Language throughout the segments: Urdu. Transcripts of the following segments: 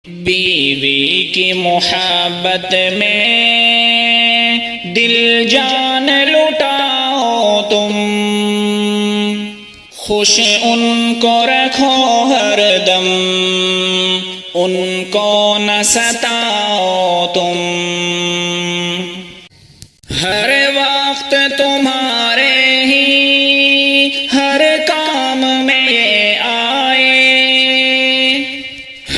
بیوی کی محبت میں دل جان لٹاؤ تم، خوش ان کو رکھو ہر دم، ان کو نہ ستاؤ تم، ہر وقت تمہارے ہی ہر کام میں یہ آئے،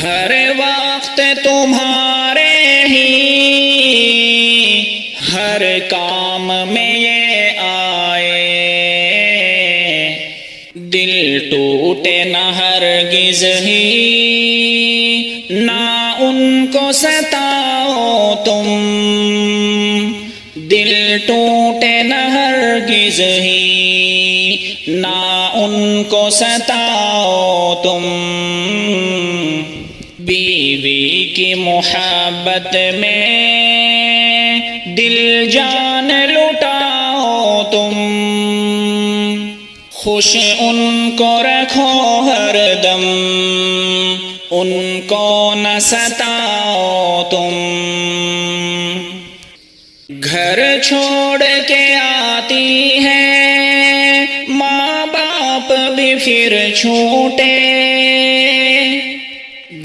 ہر وقت تمہارے ہی ہر کام میں یہ آئے، دل ٹوٹے نہ ہرگز ہی نہ ان کو ستاؤ تم، دل ٹوٹے نہ ہرگز ہی نہ ان کو ستاؤ تم، بیوی کی محبت میں دل جان لٹاؤ تم، خوش ان کو رکھو ہر دم، ان کو نہ ستاؤ تم، گھر چھوڑ کے آتی ہے ماں باپ بھی پھر چھوٹے،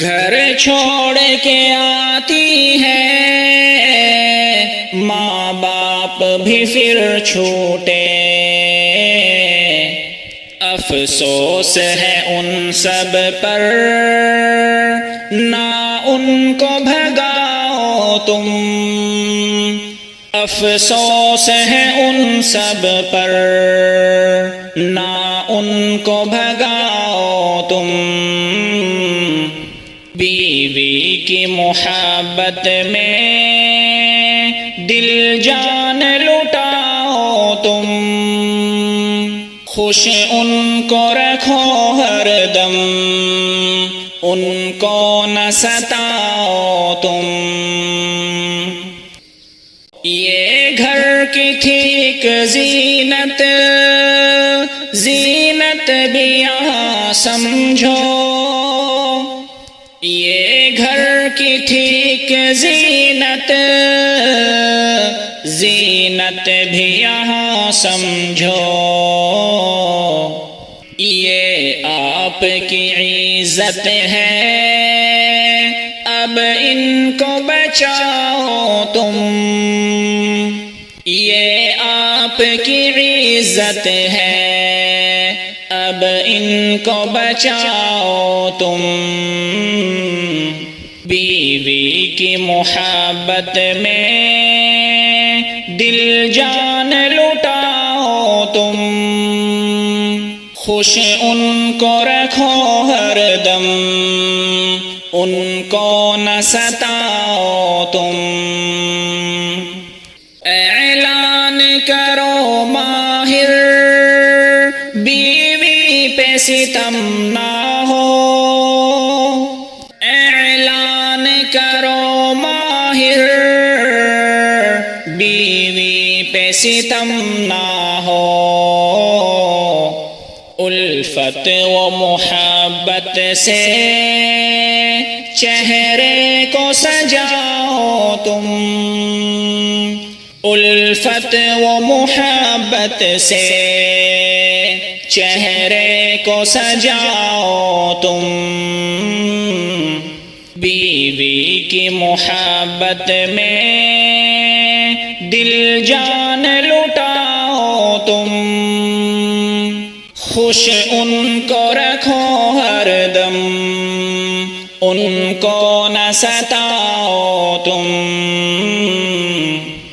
گھر چھوڑ کے آتی ہے ماں باپ بھی پھر چھوٹے، افسوس ہے ان سب پر نہ ان کو بھگاؤ تم، افسوس ہے ان سب پر نہ ان کو بھگاؤ تم، بیوی کی محبت میں دل جان لٹاؤ تم، خوش ان کو رکھو ہر دم، ان کو نہ ستاؤ تم، یہ گھر کی ٹھیک زینت، زینت بھی یہاں سمجھو، یہ گھر کی ٹھیک زینت، زینت بھی یہاں سمجھو، یہ آپ کی عزت ہے اب ان کو بچاؤ تم، یہ آپ کی عزت ہے اب ان کو بچاؤ تم، بیوی کی محبت میں دل جان لٹاؤ تم، خوش ان کو رکھو ہر دم، ان کو نہ ستاؤ تم، اعلان کرو ماہر بیوی پہ ستم نہ ہو، اعلان کرو ماہر بیوی پہ ستم نہ ہو، الفت و محبت سے چہرے کو سجاؤ تم، الفت و محبت سے چہرے کو سجاؤ تم، بیوی کی محبت میں دل جان لٹاؤ تم، خوش ان کو رکھو ہر دم، ان کو نہ ستاؤ تم۔